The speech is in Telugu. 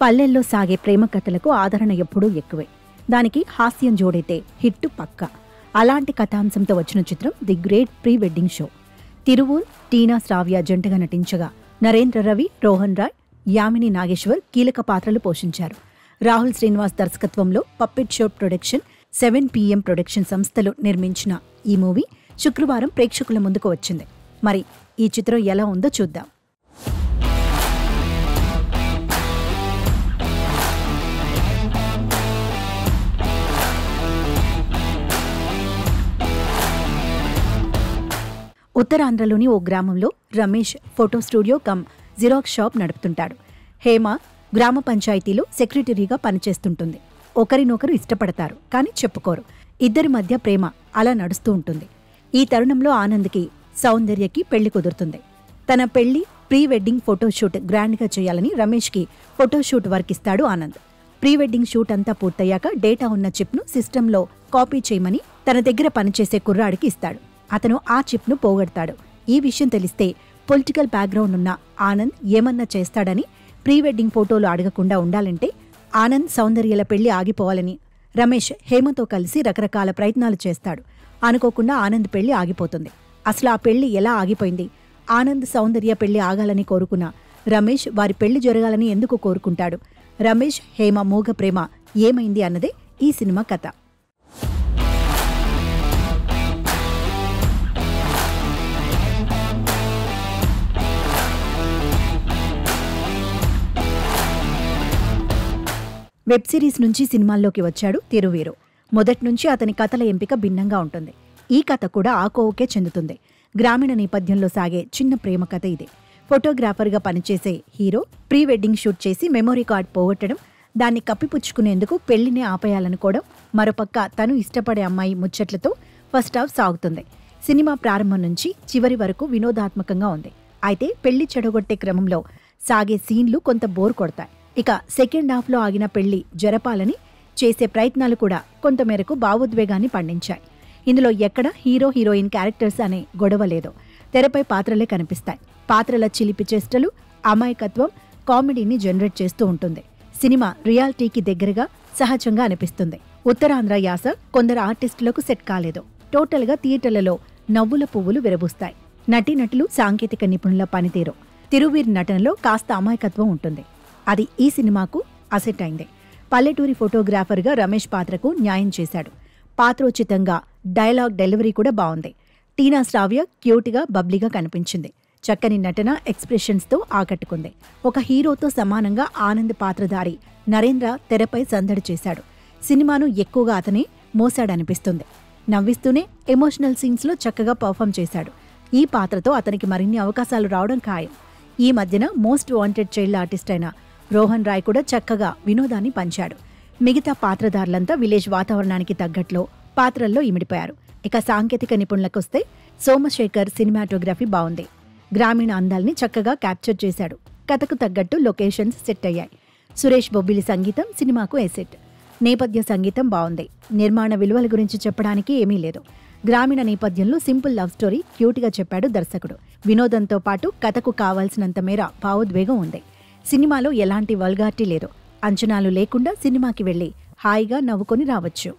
పల్లెల్లో సాగే ప్రేమ కథలకు ఆదరణ ఎప్పుడూ ఎక్కువే. దానికి హాస్యం జోడైతే హిట్టు పక్కా. అలాంటి కథాంశంతో వచ్చిన చిత్రం the great pre wedding show. Thiruveer, Teena Shravya జంటగా నటించగా నరేంద్ర రవి, రోహన్ రాయ్, యామిని నాగేశ్వర్ కీలక పాత్రలు పోషించారు. రాహుల్ శ్రీనివాస్ దర్శకత్వంలో puppet show production, 7PM production సంస్థలు నిర్మించిన ఈ మూవీ శుక్రవారం ప్రేక్షకుల ముందుకు వచ్చింది. మరి ఈ చిత్రం ఎలా ఉందో చూద్దాం. ఉత్తరాంధ్రలోని ఓ గ్రామంలో Ramesh photo studio come xerox shop నడుపుతుంటాడు. హేమ గ్రామ పంచాయతీలో సెక్రటరీగా పనిచేస్తుంటుంది. ఒకరినొకరు ఇష్టపడతారు, కానీ చెప్పుకోరు. ఇద్దరి మధ్య ప్రేమ అలా నడుస్తూ ఉంటుంది. ఈ తరుణంలో ఆనంద్కి సౌందర్యకి పెళ్లి కుదురుతుంది. తన పెళ్లి ప్రీ వెడ్డింగ్ ఫోటోషూట్ గ్రాండ్గా చేయాలని రమేష్కి ఫోటోషూట్ వర్క్ ఇస్తాడు ఆనంద్. ప్రీ వెడ్డింగ్ షూట్ అంతా పూర్తయ్యాక డేటా ఉన్న చిప్ను సిస్టంలో కాపీ చేయమని తన దగ్గర పనిచేసే కుర్రాడికి ఇస్తాడు. అతను ఆ చిప్ను పోగొడతాడు. ఈ విషయం తెలిస్తే పొలిటికల్ బ్యాక్గ్రౌండ్ ఉన్న ఆనంద్ ఏమన్నా చేస్తాడని ప్రీ వెడ్డింగ్ ఫోటోలు అడగకుండా ఉండాలంటే ఆనంద్ సౌందర్యల పెళ్లి ఆగిపోవాలని రమేష్ హేమతో కలిసి రకరకాల ప్రయత్నాలు చేస్తాడు. అనుకోకుండా ఆనంద్ పెళ్లి ఆగిపోతుంది. అసలు ఆ పెళ్లి ఎలా ఆగిపోయింది? ఆనంద్ సౌందర్య పెళ్లి ఆగాలని కోరుకున్న రమేష్ వారి పెళ్లి జరగాలని ఎందుకు కోరుకుంటాడు? రమేష్ హేమ మూగ ప్రేమ ఏమైంది అన్నదే ఈ సినిమా కథ. వెబ్ సిరీస్ నుంచి సినిమాల్లోకి వచ్చాడు తిరువీరు. మొదట్నుంచి అతని కథల ఎంపిక భిన్నంగా ఉంటుంది. ఈ కథ కూడా ఆ కోవకే చెందుతుంది. గ్రామీణ నేపథ్యంలో సాగే చిన్న ప్రేమ కథ ఇదే. ఫోటోగ్రాఫర్గా పనిచేసే హీరో ప్రీ వెడ్డింగ్ షూట్ చేసి మెమొరీ కార్డ్ పోగొట్టడం, దాన్ని కప్పిపుచ్చుకునేందుకు పెళ్లినే ఆపేయాలనుకోవడం, మరోపక్క తను ఇష్టపడే అమ్మాయి ముచ్చట్లతో ఫస్ట్ హాఫ్ సాగుతుంది. సినిమా ప్రారంభం నుంచి చివరి వరకు వినోదాత్మకంగా ఉంది. అయితే పెళ్లి చెడగొట్టే క్రమంలో సాగే సీన్లు కొంత బోర్ కొడతాయి. ఇక సెకండ్ హాఫ్లో ఆగిన పెళ్లి జరపాలని చేసే ప్రయత్నాలు కూడా కొంతమేరకు భావోద్వేగాన్ని పండించాయి. ఇందులో ఎక్కడ హీరో హీరోయిన్ క్యారెక్టర్స్ అనే గొడవ లేదో. తెరపై పాత్రలే కనిపిస్తాయి. పాత్రల చిలిపి చేష్టలు, అమాయకత్వం కామెడీని జనరేట్ చేస్తూ ఉంటుంది. సినిమా రియాలిటీకి దగ్గరగా, సహజంగా అనిపిస్తుంది. ఉత్తరాంధ్ర యాస కొందరు ఆర్టిస్టులకు సెట్ కాలేదు. టోటల్గా థియేటర్లలో నవ్వుల పువ్వులు విరబూస్తాయి. నటీనటులు, సాంకేతిక నిపుణుల పనితీరు, తిరువీర్ నటనలో కాస్త అమాయకత్వం ఉంటుంది. అది ఈ సినిమాకు అసెట్ అయింది. పల్లెటూరి ఫోటోగ్రాఫర్గా రమేష్ పాత్రకు న్యాయం చేశాడు. పాత్రోచితంగా డైలాగ్ డెలివరీ కూడా బాగుంది. టీనా శ్రావ్య క్యూట్గా, బబ్లీగా కనిపించింది. చక్కని నటన, ఎక్స్ప్రెషన్స్తో ఆకట్టుకుంది. ఒక హీరోతో సమానంగా ఆనంద్ పాత్రధారి నరేంద్ర తెరపై సందడి చేశాడు. సినిమాను ఎక్కువగా అతనే మోసాడనిపిస్తుంది. నవ్విస్తూనే ఎమోషనల్ సీన్స్లో చక్కగా పర్ఫామ్ చేశాడు. ఈ పాత్రతో అతనికి మరిన్ని అవకాశాలు రావడం ఖాయం. ఈ మధ్యన మోస్ట్ వాంటెడ్ చైల్డ్ ఆర్టిస్ట్ అయిన రోహన్ రాయ్ కూడా చక్కగా వినోదాన్ని పంచాడు. మిగతా పాత్రధారులంతా విలేజ్ వాతావరణానికి తగ్గట్లో పాత్రల్లో ఇమిడిపోయారు. ఇక సాంకేతిక నిపుణులకొస్తే సోమశేఖర్ సినిమాటోగ్రఫీ బాగుంది. గ్రామీణ అందాల్ని చక్కగా క్యాప్చర్ చేశాడు. కథకు తగ్గట్టు లొకేషన్స్ సెట్ అయ్యాయి. సురేష్ బొబ్బిలి సంగీతం సినిమాకు ఎసెట్. నేపథ్య సంగీతం బాగుంది. నిర్మాణ విలువల గురించి చెప్పడానికి ఏమీ లేదు. గ్రామీణ నేపథ్యంలో సింపుల్ లవ్ స్టోరీ క్యూట్గా చెప్పాడు దర్శకుడు. వినోదంతో పాటు కథకు కావాల్సినంత మేర భావోద్వేగం ఉంది. సినిమాలో ఎలాంటి వల్గారిటీ లేదు. అంచనాలు లేకుండా సినిమాకి వెళ్లి హాయిగా నవ్వుకొని రావచ్చు.